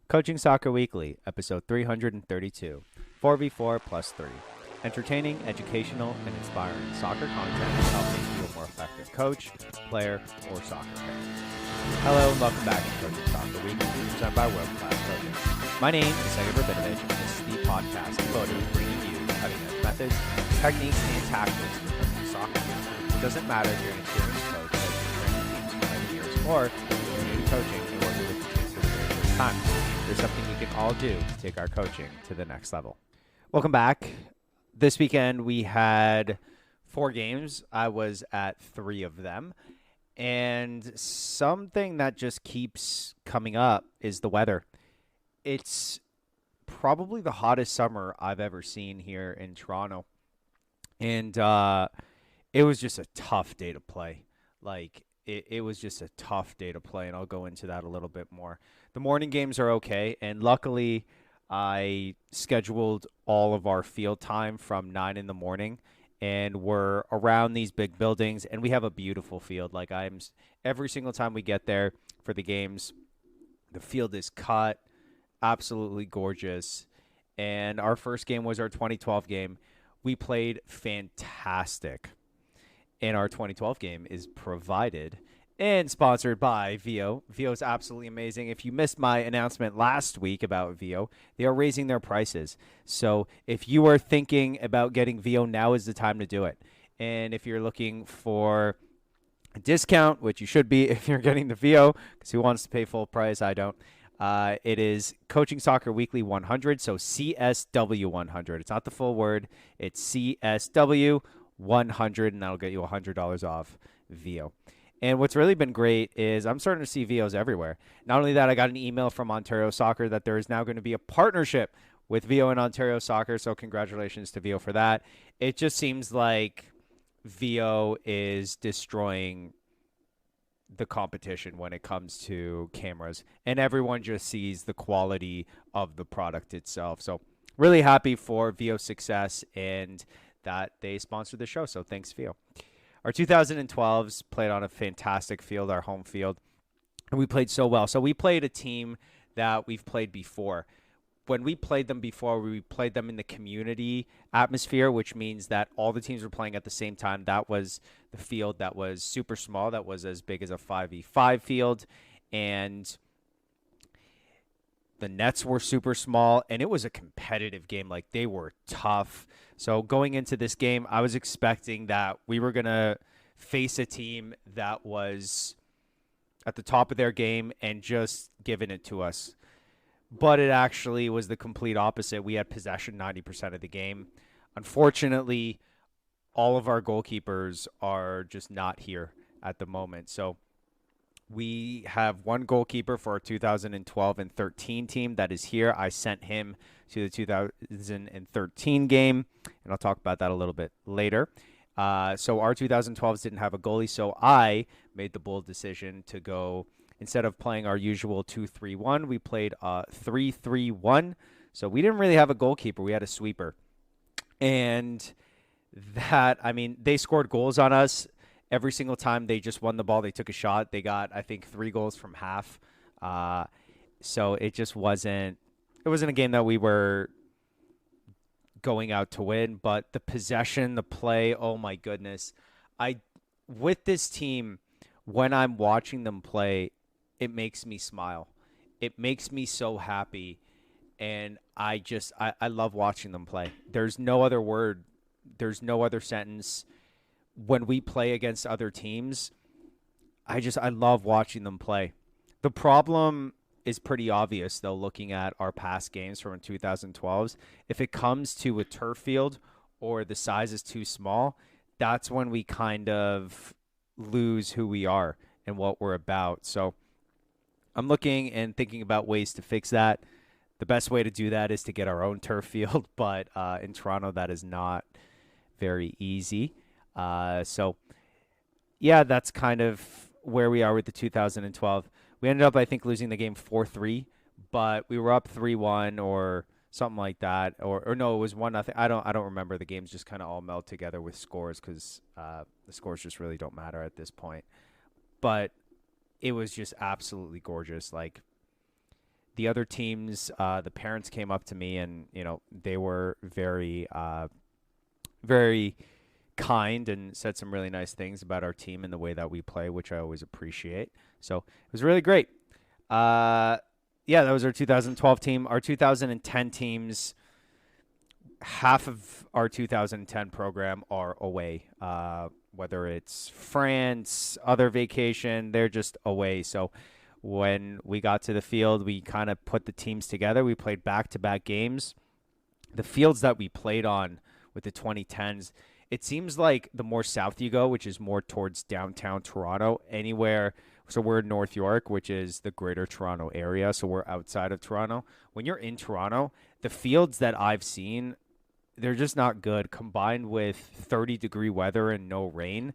Coaching Soccer Weekly, episode 332, 4v4 plus 3. Entertaining, educational, and inspiring soccer content to help make you a more effective coach, player, or soccer fan. Hello and welcome back to Coaching Soccer Weekly, presented by World Class Coaching. My name is Sergey Rabinovich, and this is the podcast devoted to bringing you cutting-edge methods, techniques, and tactics for coaching soccer. It doesn't matter if you're an experienced coach that's been training teams for many years, or you're new to coaching and working with the teams for the very first time. There's something we can all do to take our coaching to the next level. Welcome back. This weekend we had 4 games. I was at 3 of them. And something that just keeps coming up is the weather. It's probably the hottest summer I've ever seen here in Toronto. And it was just a tough day to play. It was just a tough day to play, and I'll go into that a little bit more. The morning games are okay, and luckily I scheduled all of our field time from 9 in the morning, and we're around these big buildings, and we have a beautiful field. Every single time we get there for the games, the field is cut, absolutely gorgeous. And our first game was our 2012 game. We played fantastic. And our 2012 game is provided and sponsored by Vio. Vio is absolutely amazing. If you missed my announcement last week about Vio, they are raising their prices. So if you are thinking about getting Vio, now is the time to do it. And if you're looking for a discount, which you should be if you're getting the Vio, because who wants to pay full price? I don't. It is Coaching Soccer Weekly 100, so CSW 100. It's not the full word. It's CSW 100, and that'll get you $100 off Vio. And what's really been great is I'm starting to see Vios everywhere. Not only that, I got an email from Ontario Soccer that there is now going to be a partnership with Vio and Ontario Soccer, so congratulations to Vio for that. It just seems like Vio is destroying the competition when it comes to cameras, and everyone just sees the quality of the product itself. So really happy for Vio's success and that they sponsored the show, so thanks, Vio. Our 2012s played on a fantastic field, our home field, and we played so well. So we played a team that we've played before. When we played them before, we played them in the community atmosphere, which means that all the teams were playing at the same time. That was the field that was super small. That was as big as a 5v5 field, and the nets were super small, and it was a competitive game. Like, they were tough. So going into this game, I was expecting that we were going to face a team that was at the top of their game and just giving it to us. But it actually was the complete opposite. We had possession 90% of the game. Unfortunately, all of our goalkeepers are just not here at the moment. So we have one goalkeeper for our 2012 and 13 team that is here. I sent him to the 2013 game, and I'll talk about that a little bit later. So our 2012s didn't have a goalie, so I made the bold decision to go, instead of playing our usual 2-3-1, we played 3-3-1. So we didn't really have a goalkeeper. We had a sweeper. And they scored goals on us. Every single time they just won the ball, they took a shot. They got, I think, 3 goals from half. So it just wasn't a game that we were going out to win. But the possession, the play, oh my goodness. With this team, when I'm watching them play, it makes me smile. It makes me so happy. And I love watching them play. There's no other word. There's no other sentence. When we play against other teams, I love watching them play. The problem is pretty obvious, though, looking at our past games from 2012s. If it comes to a turf field or the size is too small, that's when we kind of lose who we are and what we're about. So I'm looking and thinking about ways to fix that. The best way to do that is to get our own turf field, but in Toronto, that is not very easy. So, yeah, that's kind of where we are with the 2012. We ended up, I think, losing the game 4-3, but we were up 3-1 or something like that. Or no, it was 1-0. I don't remember. The games just kind of all meld together with scores because the scores just really don't matter at this point. But it was just absolutely gorgeous. Like, the other teams, the parents came up to me and, they were very, very kind and said some really nice things about our team and the way that we play, which I always appreciate. So it was really great. Yeah, that was our 2012 team. Our 2010 teams, half of our 2010 program are away. Whether it's France, other vacation, they're just away. So when we got to the field, we kind of put the teams together. We played back-to-back games. The fields that we played on with the 2010s, it seems like the more south you go, which is more towards downtown Toronto, anywhere. So we're in North York, which is the greater Toronto area. So we're outside of Toronto. When you're in Toronto, the fields that I've seen, they're just not good. Combined with 30-degree weather and no rain,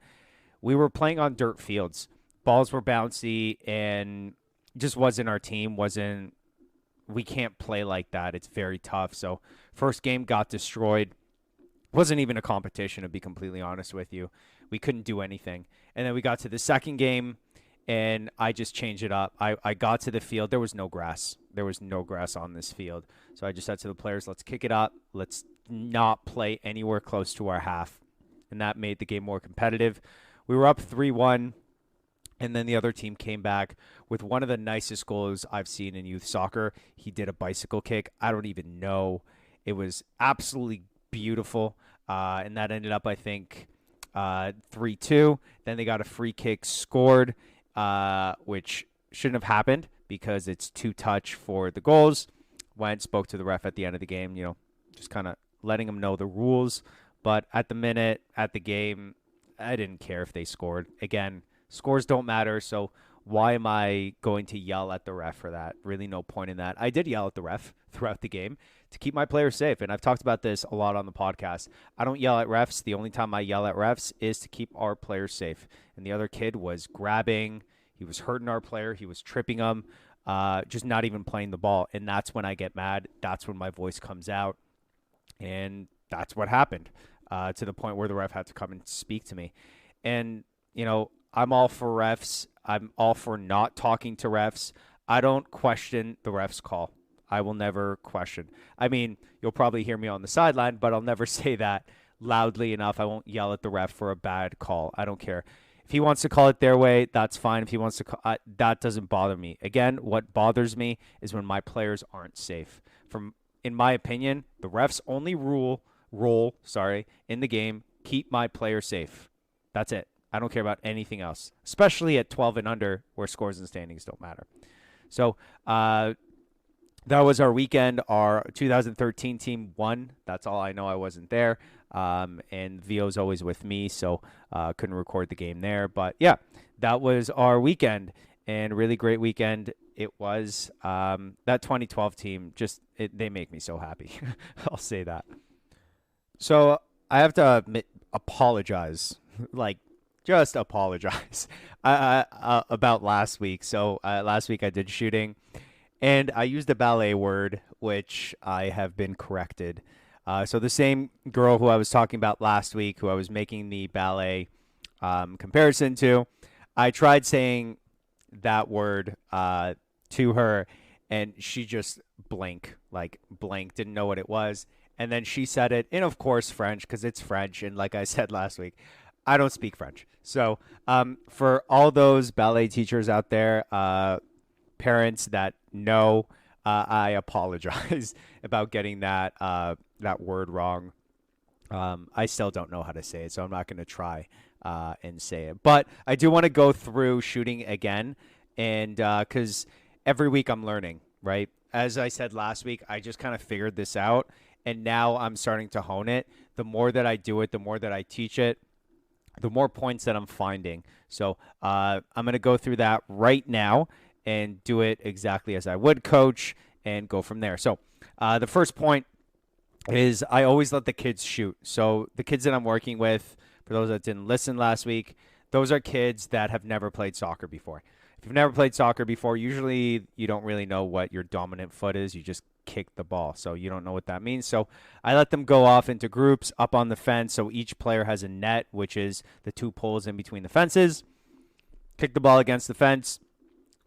we were playing on dirt fields. Balls were bouncy and just wasn't our team. We can't play like that. It's very tough. So first game got destroyed. Wasn't even a competition, to be completely honest with you. We couldn't do anything. And then we got to the second game, and I just changed it up. I got to the field. There was no grass. There was no grass on this field. So I just said to the players, let's kick it up. Let's not play anywhere close to our half. And that made the game more competitive. We were up 3-1, and then the other team came back with one of the nicest goals I've seen in youth soccer. He did a bicycle kick. I don't even know. It was absolutely beautiful. And that ended up, I think, 3-2. Then they got a free kick scored, which shouldn't have happened because it's two-touch for the goals. Went, spoke to the ref at the end of the game, just kind of letting him know the rules. But at the game, I didn't care if they scored. Again, scores don't matter, so why am I going to yell at the ref for that? Really no point in that. I did yell at the ref throughout the game to keep my players safe, and I've talked about this a lot on the podcast. I don't yell at refs. The only time I yell at refs is to keep our players safe. And the other kid was grabbing. He was hurting our player. He was tripping him, just not even playing the ball. And that's when I get mad. That's when my voice comes out. And that's what happened, to the point where the ref had to come and speak to me. And, I'm all for refs. I'm all for not talking to refs. I don't question the ref's call. I will never question. I mean, you'll probably hear me on the sideline, but I'll never say that loudly enough. I won't yell at the ref for a bad call. I don't care. If he wants to call it their way, that's fine. If he wants to that doesn't bother me. Again, what bothers me is when my players aren't safe. In my opinion, the ref's only role in the game, keep my player safe. That's it. I don't care about anything else, especially at 12 and under where scores and standings don't matter. So that was our weekend. Our 2013 team won. That's all I know. I wasn't there. And Vio's always with me, so couldn't record the game there. But, yeah, that was our weekend, and really great weekend. It was that 2012 team, they make me so happy. I'll say that. So I have to apologize, just apologize about last week. So last week I did shooting, and I used a ballet word, which I have been corrected. So the same girl who I was talking about last week, who I was making the ballet comparison to, I tried saying that word to her, and she just blanked, didn't know what it was. And then she said it in, of course, French, because it's French. And like I said last week, I don't speak French. So for all those ballet teachers out there, parents that know, I apologize about getting that word wrong. I still don't know how to say it, so I'm not going to try and say it. But I do want to go through shooting again, and because every week I'm learning, right? As I said last week, I just kind of figured this out, and now I'm starting to hone it. The more that I do it, the more that I teach it, the more points that I'm finding. So I'm going to go through that right now and do it exactly as I would coach and go from there. So the first point is I always let the kids shoot. So the kids that I'm working with, for those that didn't listen last week, those are kids that have never played soccer before. If you've never played soccer before, usually you don't really know what your dominant foot is. You just kick the ball, so you don't know what that means. So I let them go off into groups up on the fence, so each player has a net, which is the two poles in between the fences. Kick the ball against the fence.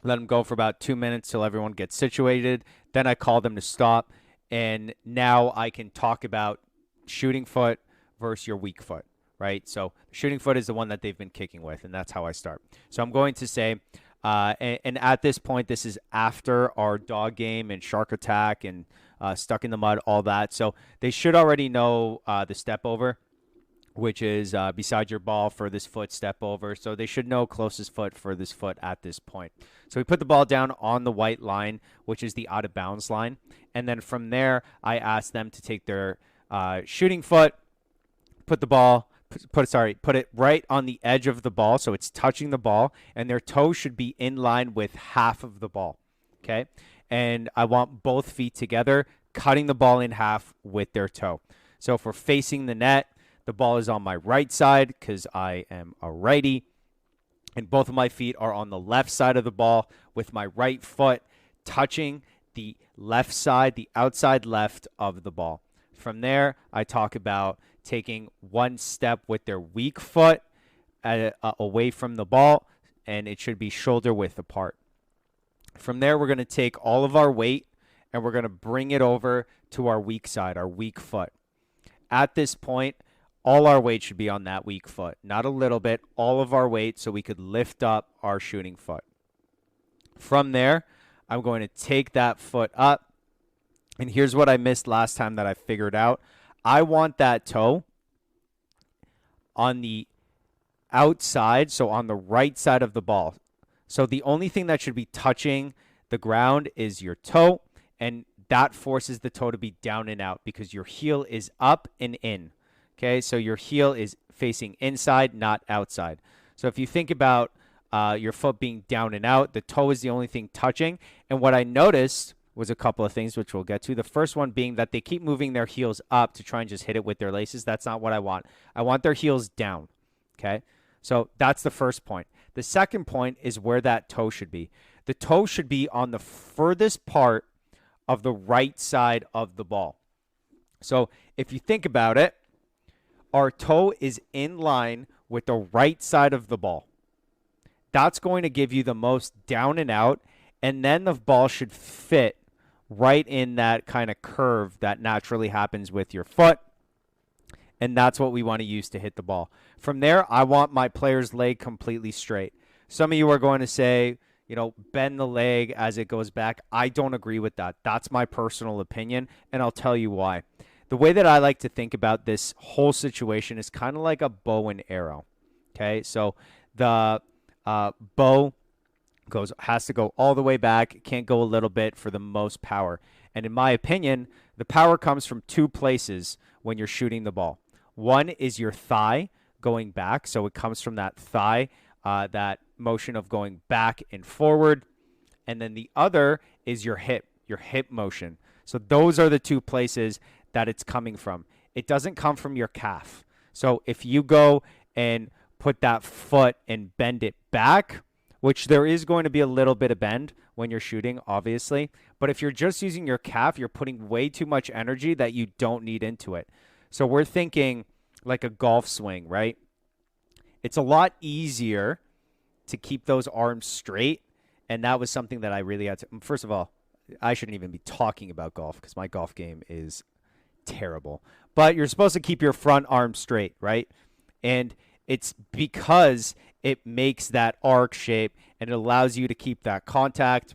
let them go for about 2 minutes till everyone gets situated. Then I call them to stop. And now I can talk about shooting foot versus your weak foot, right? So shooting foot is the one that they've been kicking with, and that's how I start. So I'm going to say, and at this point, this is after our dog game and shark attack and stuck in the mud, all that. So they should already know the step over, which is beside your ball, furthest foot, step over. So they should know closest foot, furthest foot at this point. So we put the ball down on the white line, which is the out of bounds line. And then from there, I ask them to take their shooting foot, put it right on the edge of the ball. So it's touching the ball, and their toe should be in line with half of the ball. Okay. And I want both feet together, cutting the ball in half with their toe. So if we're facing the net, the ball is on my right side because I am a righty, and both of my feet are on the left side of the ball with my right foot touching the left side, the outside left of the ball. From there, I talk about taking one step with their weak foot away from the ball, and it should be shoulder width apart. From there, we're going to take all of our weight, and we're going to bring it over to our weak side, our weak foot. At this point, all our weight should be on that weak foot, not a little bit, all of our weight, so we could lift up our shooting foot. From there, I'm going to take that foot up, and here's what I missed last time that I figured out. I want that toe on the outside, so on the right side of the ball. So the only thing that should be touching the ground is your toe, and that forces the toe to be down and out because your heel is up and in. Okay, so your heel is facing inside, not outside. So if you think about your foot being down and out, the toe is the only thing touching. And what I noticed was a couple of things, which we'll get to. The first one being that they keep moving their heels up to try and just hit it with their laces. That's not what I want. I want their heels down. Okay, so that's the first point. The second point is where that toe should be. The toe should be on the furthest part of the right side of the ball. So if you think about it, our toe is in line with the right side of the ball. That's going to give you the most down and out, and then the ball should fit right in that kind of curve that naturally happens with your foot, and that's what we want to use to hit the ball. From there, I want my player's leg completely straight. Some of you are going to say, bend the leg as it goes back. I don't agree with that. That's my personal opinion, and I'll tell you why. The way that I like to think about this whole situation is kind of like a bow and arrow. Okay, so the bow has to go all the way back. It can't go a little bit for the most power. And in my opinion, the power comes from two places when you're shooting the ball. One is your thigh going back. So it comes from that thigh, that motion of going back and forward. And then the other is your hip motion. So those are the two places that it's coming from. It doesn't come from your calf. So if you go and put that foot and bend it back, which there is going to be a little bit of bend when you're shooting, obviously. But if you're just using your calf, you're putting way too much energy that you don't need into it. So we're thinking like a golf swing, right? It's a lot easier to keep those arms straight. And that was something that I really had to, first of all, I shouldn't even be talking about golf because my golf game is terrible. But you're supposed to keep your front arm straight, right? And it's because it makes that arc shape and it allows you to keep that contact.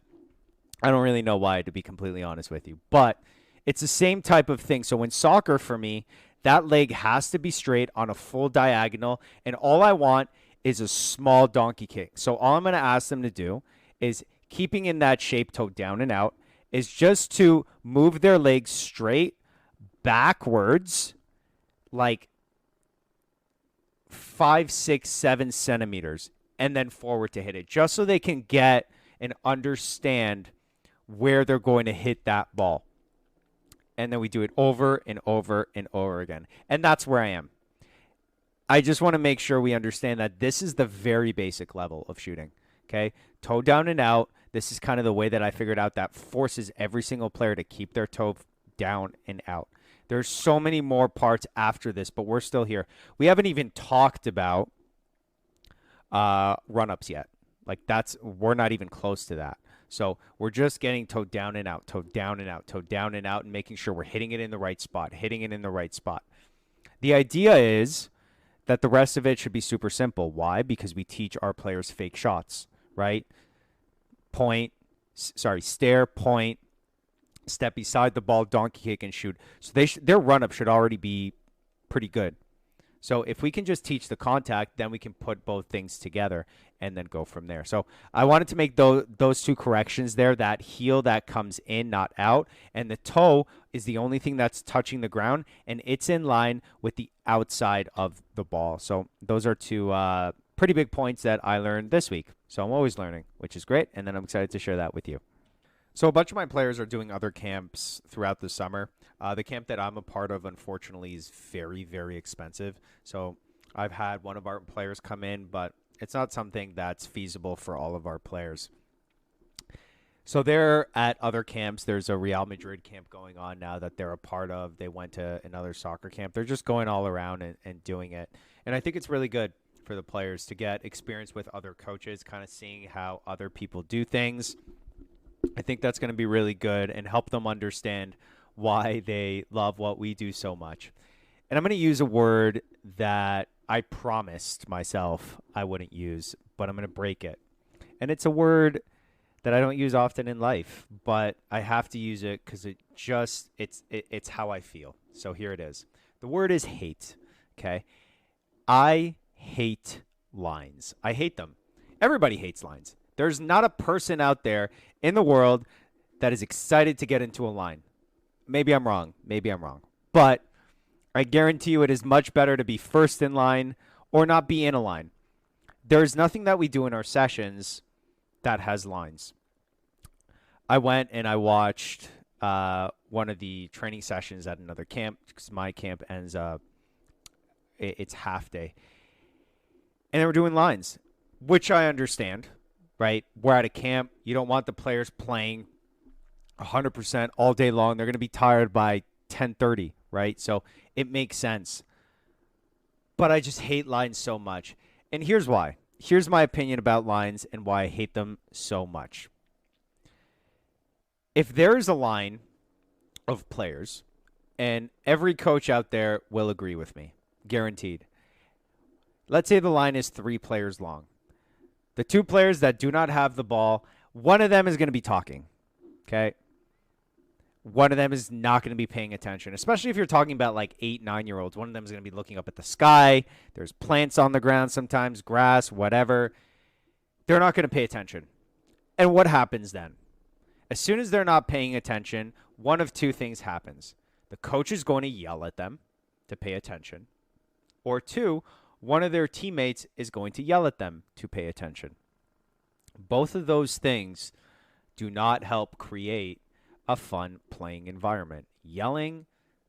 I don't really know why, to be completely honest with you, but it's the same type of thing. So in soccer, for me, that leg has to be straight on a full diagonal, and all I want is a small donkey kick. So all I'm going to ask them to do is, keeping in that shape, toe down and out, is just to move their legs straight backwards like 5, 6, 7 centimeters and then forward to hit it, just so they can get and understand where they're going to hit that ball. And then we do it over and over and over again. And that's where I am. I just want to make sure we understand that this is the very basic level of shooting. Okay, toe down and out. This is kind of the way that I figured out that forces every single player to keep their toe down and out. There's so many more parts after this, but we're still here. We haven't even talked about run-ups yet. Like we're not even close to that. So we're just getting toe down and out, toe down and out, toe down and out, and making sure we're hitting it in the right spot, hitting it in the right spot. The idea is that the rest of it should be super simple. Why? Because we teach our players fake shots, right? Stare, point, step beside the ball, donkey kick, and shoot. So their run up should already be pretty good. So if we can just teach the contact, then we can put both things together and then go from there. So I wanted to make those two corrections there. That heel that comes in, not out, and the toe is the only thing that's touching the ground, and it's in line with the outside of the ball. So those are two pretty big points that I learned this week. So I'm always learning, which is great, and then I'm excited to share that with you. So a bunch of my players are doing other camps throughout the summer. The camp that I'm a part of, unfortunately, is very, very expensive. So I've had one of our players come in, but it's not something that's feasible for all of our players. So they're at other camps. There's a Real Madrid camp going on now that they're a part of. They went to another soccer camp. They're just going all around and doing it. And I think it's really good for the players to get experience with other coaches, kind of seeing how other people do things. I think that's going to be really good and help them understand why they love what we do so much. And I'm going to use a word that I promised myself I wouldn't use, but I'm going to break it. And it's a word that I don't use often in life, but I have to use it because it's how I feel. So here it is. The word is hate. Okay. I hate lines. I hate them. Everybody hates lines. There's not a person out there in the world that is excited to get into a line. Maybe I'm wrong. But I guarantee you it is much better to be first in line or not be in a line. There's nothing that we do in our sessions that has lines. I went and I watched one of the training sessions at another camp because my camp ends it's half day. And they were doing lines, which I understand, right? We're at a camp. You don't want the players playing 100% all day long. They're going to be tired by 10:30, right? So it makes sense. But I just hate lines so much. And here's why. Here's my opinion about lines and why I hate them so much. If there is a line of players, and every coach out there will agree with me, guaranteed. Let's say the line is 3 players long. The 2 players that do not have the ball, one of them is going to be talking, okay? One of them is not going to be paying attention, especially if you're talking about like 8, 9-year-olds. One of them is going to be looking up at the sky. There's plants on the ground sometimes, grass, whatever. They're not going to pay attention. And what happens then? As soon as they're not paying attention, one of 2 things happens. The coach is going to yell at them to pay attention. Or 2, one of their teammates is going to yell at them to pay attention. Both of those things do not help create a fun playing environment. Yelling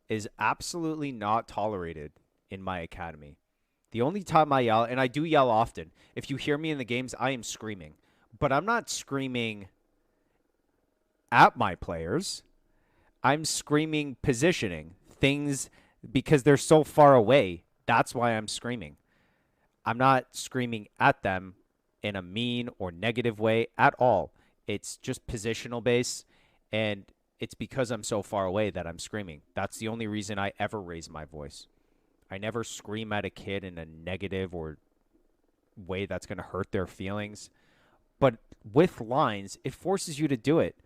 is absolutely not tolerated in my academy. The only time I yell, and I do yell often, if you hear me in the games, I am screaming. But I'm not screaming at my players. I'm screaming positioning things because they're so far away. That's why I'm screaming. I'm not screaming at them in a mean or negative way at all. It's just positional based, and it's because I'm so far away that I'm screaming. That's the only reason I ever raise my voice. I never scream at a kid in a negative or way that's going to hurt their feelings. But with lines, it forces you to do it.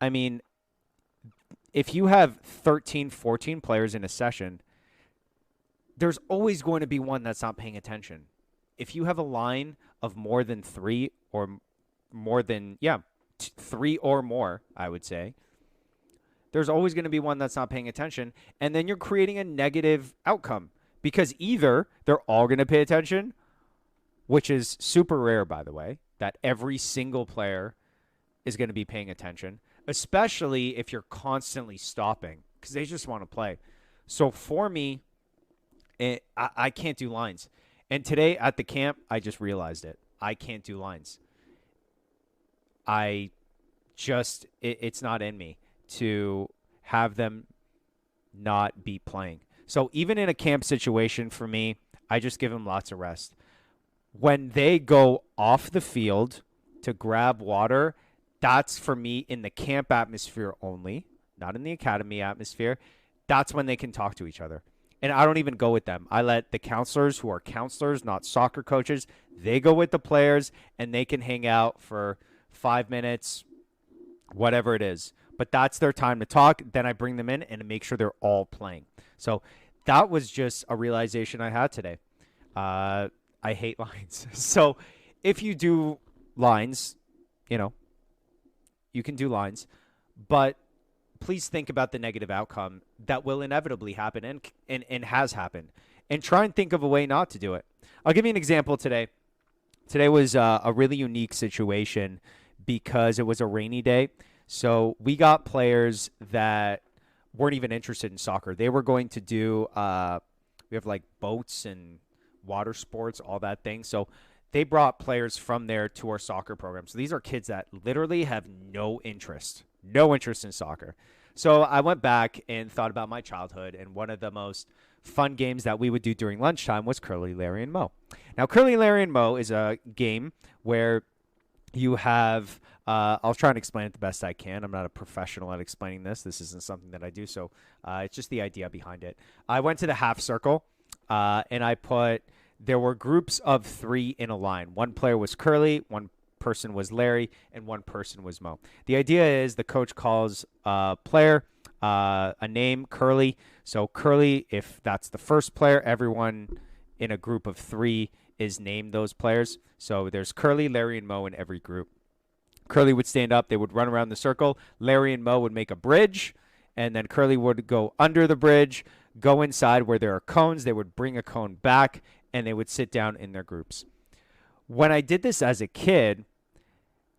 I mean, if you have 13, 14 players in a session, there's always going to be one that's not paying attention. If you have a line of more than 3 or more than, 3 or more, I would say, there's always going to be one that's not paying attention. And then you're creating a negative outcome because either they're all going to pay attention, which is super rare, by the way, that every single player is going to be paying attention, especially if you're constantly stopping because they just want to play. So for me, I can't do lines. And today at the camp, I just realized it. I can't do lines. It's not in me to have them not be playing. So even in a camp situation for me, I just give them lots of rest. When they go off the field to grab water, that's for me in the camp atmosphere only, not in the academy atmosphere. That's when they can talk to each other. And I don't even go with them. I let the counselors, who are counselors, not soccer coaches, they go with the players and they can hang out for 5 minutes, whatever it is. But that's their time to talk. Then I bring them in and make sure they're all playing. So that was just a realization I had today. I hate lines. So if you do lines, you can do lines, but please think about the negative outcome that will inevitably happen and has happened, and try and think of a way not to do it. I'll give you an example today. Today was a really unique situation because it was a rainy day. So we got players that weren't even interested in soccer. They were going to do, we have like boats and water sports, all that thing. So they brought players from there to our soccer program. So these are kids that literally have no interest in soccer. So I went back and thought about my childhood, and one of the most fun games that we would do during lunchtime was Curly, Larry, and Moe. Now, Curly, Larry, and Moe is a game where you have, I'll try and explain it the best I can. I'm not a professional at explaining this. This isn't something that I do, so it's just the idea behind it. I went to the half circle, and there were groups of 3 in a line. One player was Curly, one person was Larry, and one person was Moe. The idea is the coach calls a player a name, Curly. So Curly, if that's the first player, everyone in a group of 3 is named those players. So there's Curly, Larry, and Moe in every group. Curly would stand up. They would run around the circle. Larry and Moe would make a bridge, and then Curly would go under the bridge, go inside where there are cones. They would bring a cone back, and they would sit down in their groups. When I did this as a kid,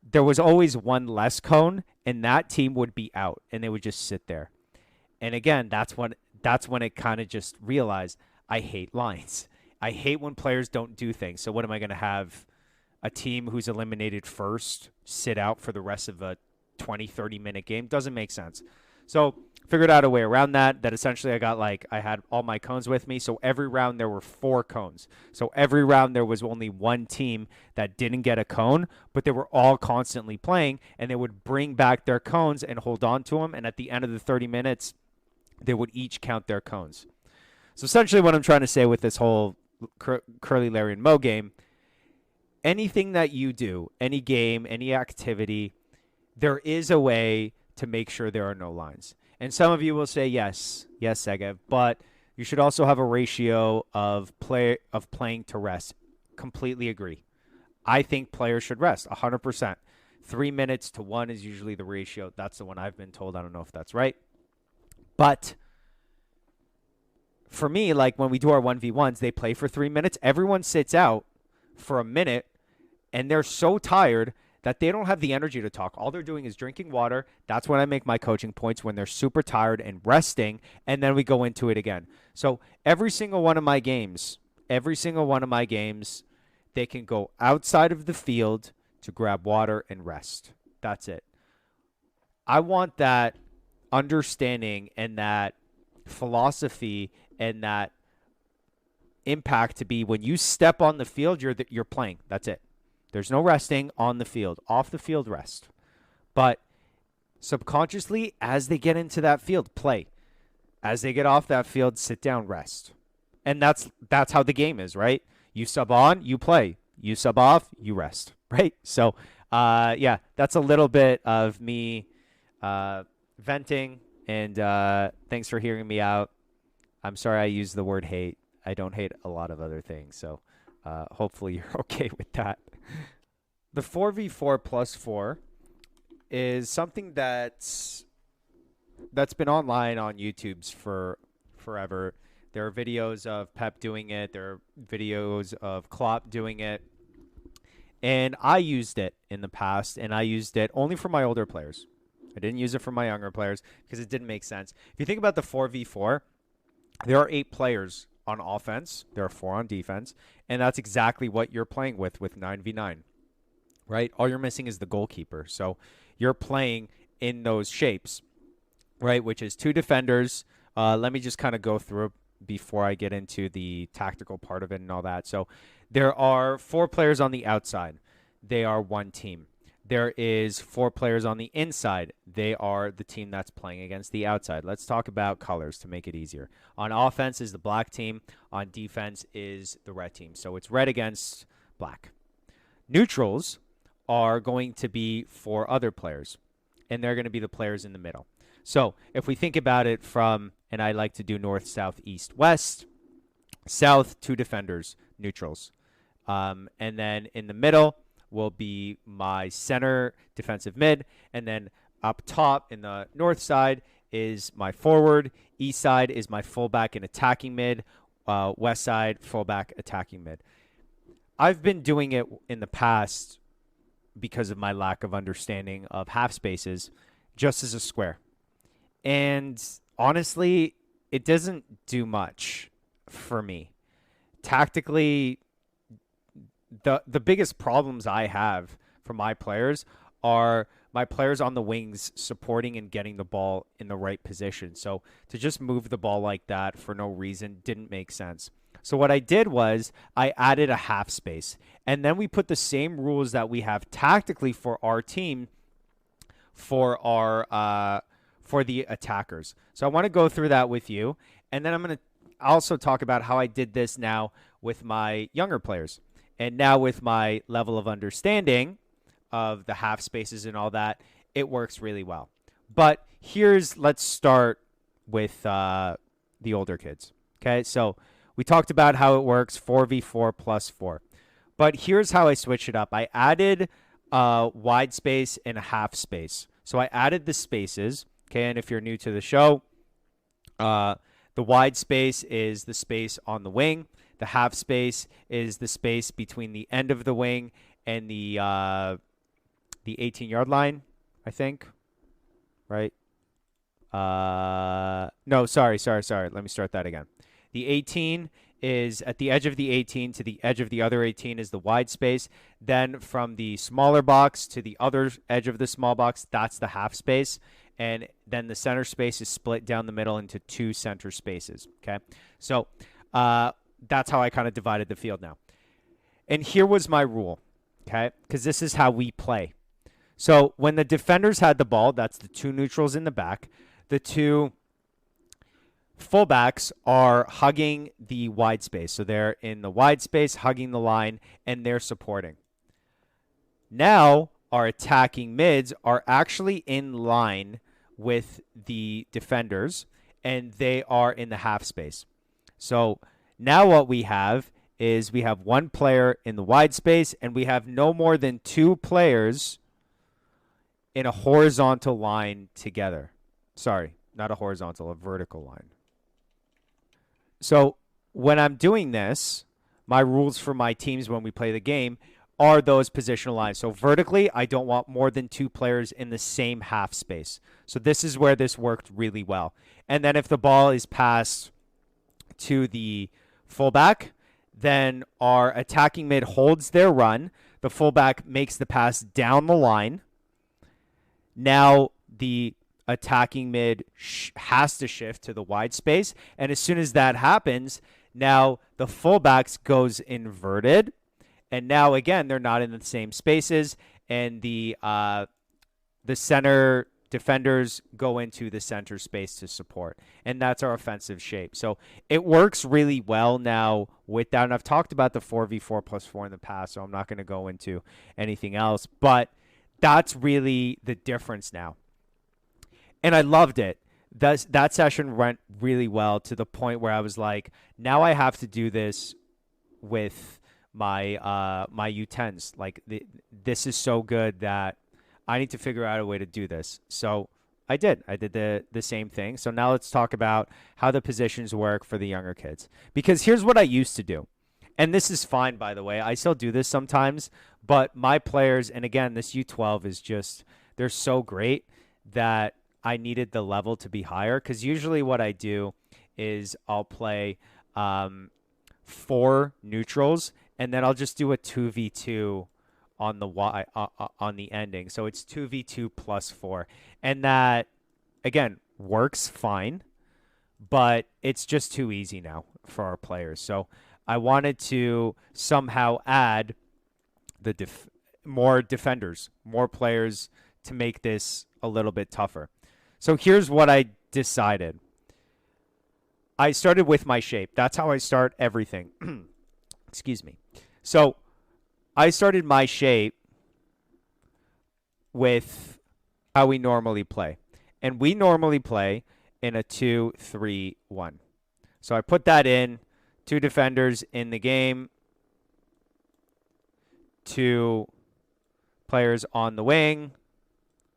there was always one less cone, and that team would be out, and they would just sit there. And again, that's when it kind of just realized I hate lines. I hate when players don't do things. So what am I going to have? A team who's eliminated first sit out for the rest of a 20, 30-minute game? Doesn't make sense. So figured out a way around that essentially I had all my cones with me. So every round there were 4 cones. So every round there was only one team that didn't get a cone, but they were all constantly playing, and they would bring back their cones and hold on to them. And at the end of the 30 minutes, they would each count their cones. So essentially what I'm trying to say with this whole Curly, Larry, and Moe game, anything that you do, any game, any activity, there is a way to make sure there are no lines. And some of you will say, yes, Segev, but you should also have a ratio of playing to rest. Completely agree. I think players should rest 100%. 3 minutes to 1 is usually the ratio. That's the one I've been told. I don't know if that's right. But for me, like when we do our 1v1s, they play for 3 minutes. Everyone sits out for a minute, and they're so tired that they don't have the energy to talk. All they're doing is drinking water. That's when I make my coaching points, when they're super tired and resting, and then we go into it again. So every single one of my games, they can go outside of the field to grab water and rest. That's it. I want that understanding and that philosophy and that impact to be when you step on the field, you're playing. That's it. There's no resting on the field. Off the field, rest. But subconsciously, as they get into that field, play. As they get off that field, sit down, rest. And that's how the game is, right? You sub on, you play. You sub off, you rest, right? So, that's a little bit of me venting, and thanks for hearing me out. I'm sorry I used the word hate. I don't hate a lot of other things, so hopefully you're okay with that. The 4v4+4 is something that's been online on YouTube's for forever. There are videos of Pep doing it. There are videos of Klopp doing it. And I used it in the past, and I used it only for my older players. I didn't use it for my younger players because it didn't make sense. If you think about the 4v4, there are 8 players on offense. There are 4 on defense. And that's exactly what you're playing with 9v9, right? All you're missing is the goalkeeper. So you're playing in those shapes, right, which is 2 defenders. Let me just kind of go through before I get into the tactical part of it and all that. So there are 4 players on the outside. They are one team. There is 4 players on the inside. They are the team that's playing against the outside. Let's talk about colors to make it easier. On offense is the black team. On defense is the red team. So it's red against black. Neutrals are going to be 4 other players, and they're going to be the players in the middle. So if we think about it from, and I like to do north, south, east, west, south, 2 defenders, neutrals. And then in the middle will be my center defensive mid. And then up top in the north side is my forward. East side is my fullback and attacking mid. West side, fullback, attacking mid. I've been doing it in the past because of my lack of understanding of half spaces just as a square. And honestly, it doesn't do much for me. Tactically, the biggest problems I have for my players are my players on the wings supporting and getting the ball in the right position. So to just move the ball like that for no reason didn't make sense. So what I did was I added a half space, and then we put the same rules that we have tactically for our team for the attackers. So I want to go through that with you, and then I'm going to also talk about how I did this now with my younger players. And now with my level of understanding of the half spaces and all that, it works really well. But let's start with the older kids. Okay, so we talked about how it works, 4v4+4. But here's how I switch it up. I added wide space and a half space. So I added the spaces. Okay, and if you're new to the show, the wide space is the space on the wing. The half space is the space between the end of the wing and the 18-yard line, I think. Right? No, sorry. Let me start that again. The 18 is at the edge of the 18 to the edge of the other 18 is the wide space. Then from the smaller box to the other edge of the small box, that's the half space. And then the center space is split down the middle into 2 center spaces. Okay, so that's how I kind of divided the field now. And here was my rule, okay, because this is how we play. So when the defenders had the ball, that's the 2 neutrals in the back. The 2 fullbacks are hugging the wide space. So they're in the wide space, hugging the line, and they're supporting. Now our attacking mids are actually in line with the defenders, and they are in the half space. So now what we have is we have 1 player in the wide space, and we have no more than 2 players in a horizontal line together. Sorry, not a horizontal, a vertical line. So when I'm doing this, my rules for my teams when we play the game are those positional lines. So vertically, I don't want more than 2 players in the same half space. So this is where this worked really well. And then if the ball is passed to the fullback, then our attacking mid holds their run. The fullback makes the pass down the line. Now the attacking mid has to shift to the wide space. And as soon as that happens, now the fullbacks goes inverted. And now, again, they're not in the same spaces. And the center defenders go into the center space to support. And that's our offensive shape. So it works really well now with that. And I've talked about the 4v4+4 in the past, so I'm not going to go into anything else. But that's really the difference now. And I loved it. That session went really well to the point where I was like, now I have to do this with my my U10s. Like this is so good that I need to figure out a way to do this. So I did the same thing. So now let's talk about how the positions work for the younger kids. Because here's what I used to do. And this is fine, by the way. I still do this sometimes. But my players, and again, this U12 is just, they're so great that I needed the level to be higher. Because usually what I do is I'll play 4 neutrals, and then I'll just do a 2v2 on the on the ending. So it's 2v2+4. And that, again, works fine. but it's just too easy now for our players. So I wanted to somehow add the more defenders, more players to make this a little bit tougher. So here's what I decided. I started with my shape. That's how I start everything. Excuse me. So I started my shape with how we normally play. And we normally play in a 2-3-1. So I put that in, 2 defenders in the game, 2 players on the wing,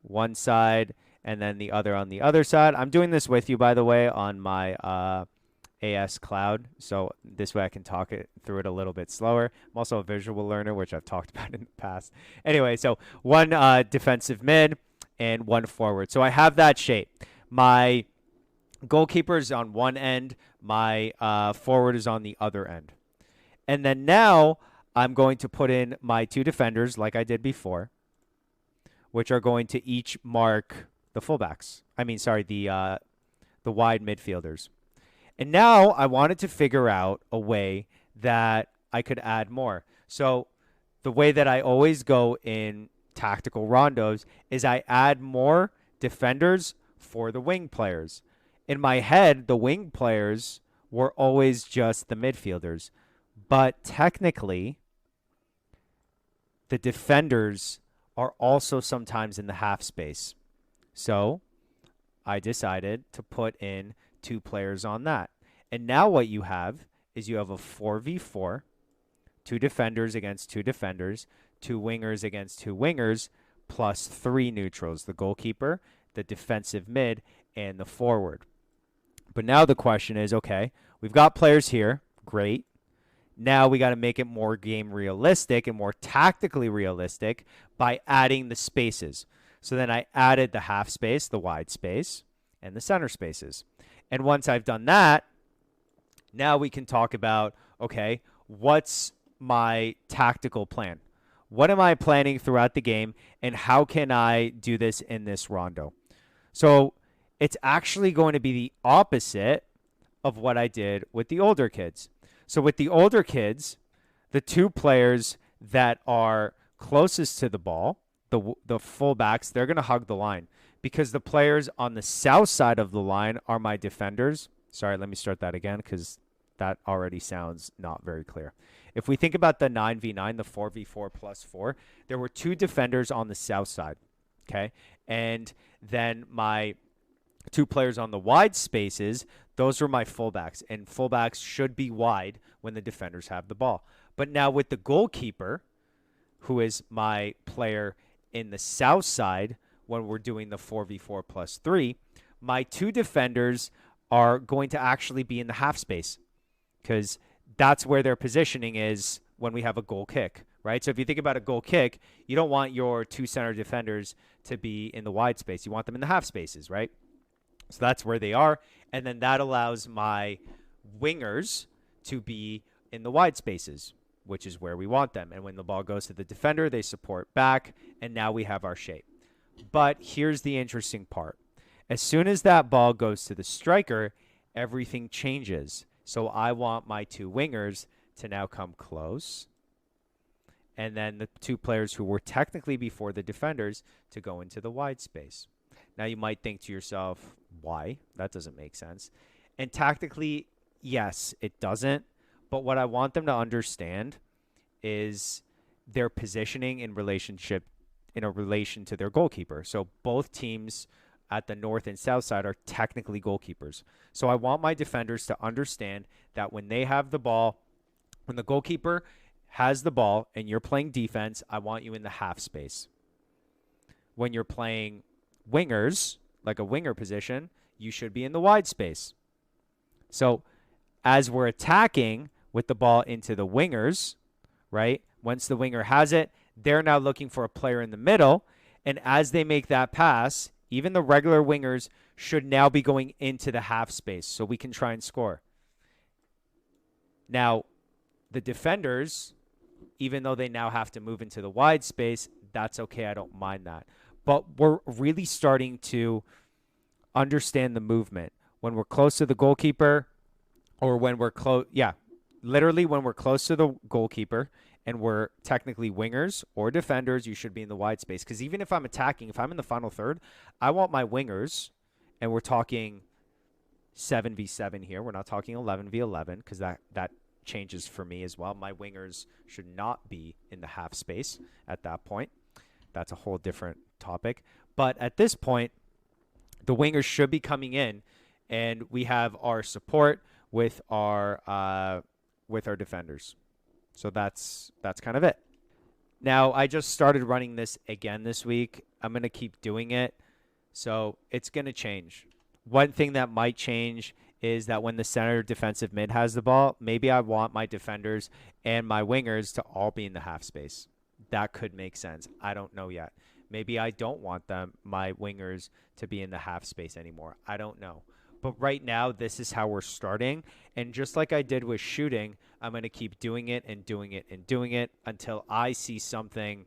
one side, and then the other on the other side. I'm doing this with you, by the way, on my AS Cloud, so this way I can talk it through it a little bit slower. I'm also a visual learner, which I've talked about in the past. Anyway, so 1 defensive mid and 1 forward. So I have that shape. My goalkeeper is on one end. My forward is on the other end. And then now I'm going to put in my 2 defenders like I did before, which are going to each mark the fullbacks. The wide midfielders. And now I wanted to figure out a way that I could add more. So the way that I always go in tactical rondos is I add more defenders for the wing players. In my head, the wing players were always just the midfielders. But technically, the defenders are also sometimes in the half space. So I decided to put in 2 players on that. And now what you have is you have a 4v4, 2 defenders against 2 defenders, 2 wingers against 2 wingers, plus 3 neutrals, the goalkeeper, the defensive mid, and the forward. But now the question is, okay, we've got players here. Great. Now we got to make it more game realistic and more tactically realistic by adding the spaces. So then I added the half space, the wide space, and the center spaces. And once I've done that, now we can talk about, okay, what's my tactical plan? What am I planning throughout the game, and how can I do this in this rondo? So it's actually going to be the opposite of what I did with the older kids. So with the older kids, the 2 players that are closest to the ball, the fullbacks, they're going to hug the line because the players on the south side of the line are my defenders. Sorry, let me start that again because that already sounds not very clear. If we think about the 9v9, the 4v4+4, there were 2 defenders on the south side, okay? And then my 2 players on the wide spaces, those are my fullbacks, and fullbacks should be wide when the defenders have the ball. But now with the goalkeeper, who is my player in the south side when we're doing the 4v4+3, my 2 defenders are going to actually be in the half space because that's where their positioning is when we have a goal kick, right? So if you think about a goal kick, you don't want your 2 center defenders to be in the wide space. You want them in the half spaces, right? So that's where they are. And then that allows my wingers to be in the wide spaces, which is where we want them. And when the ball goes to the defender, they support back. And now we have our shape. But here's the interesting part. As soon as that ball goes to the striker, everything changes. So I want my 2 wingers to now come close. And then the 2 players who were technically before the defenders to go into the wide space. Now you might think to yourself, why? That doesn't make sense. And tactically, yes, it doesn't. But what I want them to understand is their positioning in relation to their goalkeeper. So both teams at the north and south side are technically goalkeepers. So I want my defenders to understand that when they have the ball, when the goalkeeper has the ball and you're playing defense, I want you in the half space. When you're playing wingers, like a winger position, you should be in the wide space. So as we're attacking with the ball into the wingers, right? Once the winger has it, they're now looking for a player in the middle. And as they make that pass, even the regular wingers should now be going into the half space so we can try and score. Now, the defenders, even though they now have to move into the wide space, that's okay. I don't mind that. But we're really starting to understand the movement. when we're close to the goalkeeper, or when we're close, literally when we're close to the goalkeeper and we're technically wingers or defenders, you should be in the wide space. Because even if I'm attacking, if I'm in the final third, I want my wingers, and we're talking 7v7 here. We're not talking 11v11 because that changes for me as well. My wingers should not be in the half space at that point. That's a whole different topic. But at this point, the wingers should be coming in, and we have our support with our defenders. So that's kind of it. Now, I just started running this again this week. I'm going to keep doing it. So it's going to change. One thing that might change is that when the center defensive mid has the ball, maybe I want my defenders and my wingers to all be in the half space. That could make sense. I don't know yet. Maybe I don't want my wingers to be in the half space anymore. I don't know. But right now, this is how we're starting. And just like I did with shooting, I'm going to keep doing it and doing it and doing it until I see something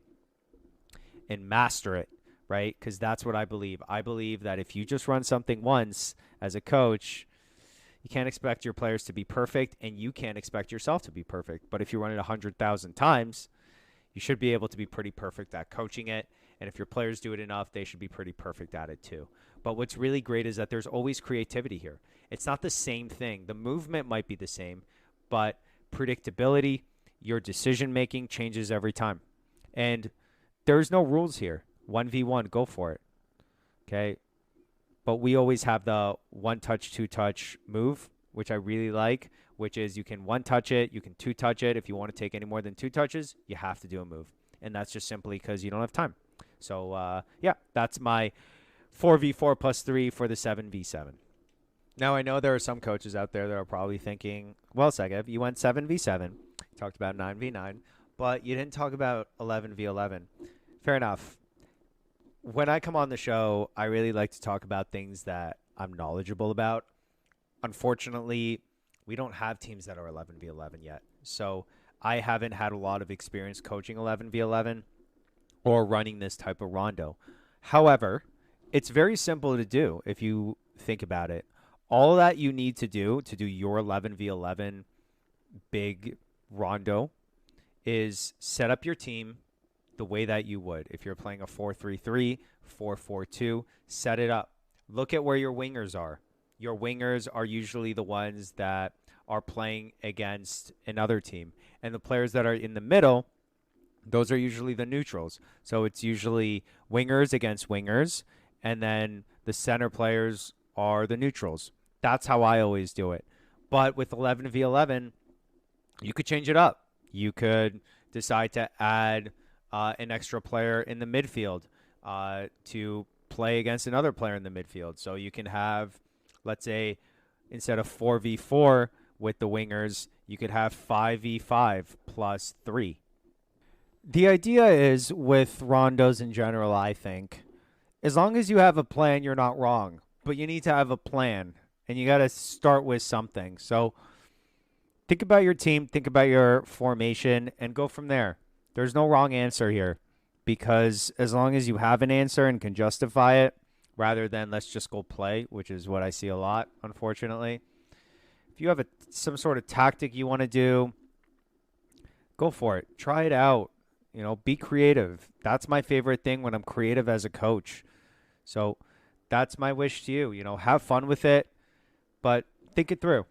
and master it, right? Because that's what I believe. I believe that if you just run something once as a coach, you can't expect your players to be perfect, and you can't expect yourself to be perfect. But if you run it 100,000 times, you should be able to be pretty perfect at coaching it. And if your players do it enough, they should be pretty perfect at it too. But what's really great is that there's always creativity here. It's not the same thing. The movement might be the same, but predictability, your decision-making changes every time. And there's no rules here. 1v1, go for it. Okay? But we always have the one-touch, two-touch move, which I really like, which is you can one-touch it, you can two-touch it. If you want to take any more than 2 touches, you have to do a move. And that's just simply because you don't have time. So, that's my 4v4+3 for the 7v7. Now, I know there are some coaches out there that are probably thinking, well, Segev, you went 7v7, talked about 9v9, but you didn't talk about 11v11. Fair enough. When I come on the show, I really like to talk about things that I'm knowledgeable about. Unfortunately, we don't have teams that are 11v11 yet. So I haven't had a lot of experience coaching 11v11 or running this type of rondo. However, it's very simple to do if you think about it. All that you need to do your 11v11 big rondo is set up your team the way that you would. If you're playing a 4-3-3, 4-4-2, set it up. Look at where your wingers are. Your wingers are usually the ones that are playing against another team. And the players that are in the middle, those are usually the neutrals. So it's usually wingers against wingers, and then the center players are the neutrals. That's how I always do it. But with 11v11, you could change it up. You could decide to add an extra player in the midfield to play against another player in the midfield. So you can have, let's say, instead of 4v4 with the wingers, you could have 5v5+3. The idea is, with rondos in general, I think, as long as you have a plan, you're not wrong. But you need to have a plan, and you got to start with something. So think about your team, think about your formation, and go from there. There's no wrong answer here, because as long as you have an answer and can justify it, rather than let's just go play, which is what I see a lot, unfortunately. If you have some sort of tactic you want to do, go for it. Try it out. Be creative. That's my favorite thing when I'm creative as a coach. So that's my wish to you. Have fun with it, but think it through.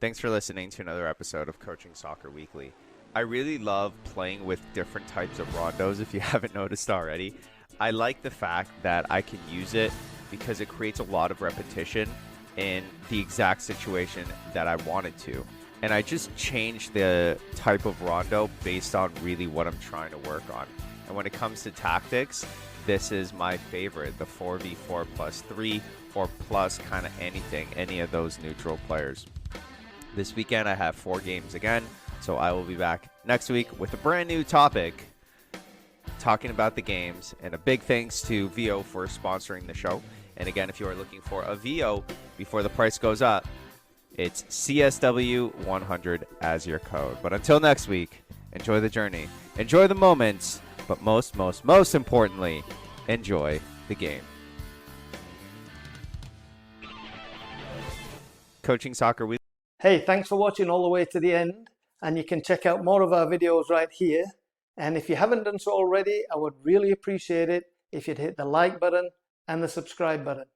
Thanks for listening to another episode of Coaching Soccer Weekly. I really love playing with different types of rondos, if you haven't noticed already. I like the fact that I can use it because it creates a lot of repetition in the exact situation that I wanted to. And I just changed the type of rondo based on really what I'm trying to work on. And when it comes to tactics, this is my favorite, the 4v4+3 or plus kind of anything, any of those neutral players. This weekend I have 4 games again, so I will be back next week with a brand new topic talking about the games. And a big thanks to VO for sponsoring the show. And again, if you are looking for a VO before the price goes up, it's CSW100 as your code. But until next week, enjoy the journey, enjoy the moments, but most importantly, enjoy the game. Coaching Soccer Weekly. Hey, thanks for watching all the way to the end, and you can check out more of our videos right here. And if you haven't done so already, I would really appreciate it if you'd hit the like button and the subscribe button.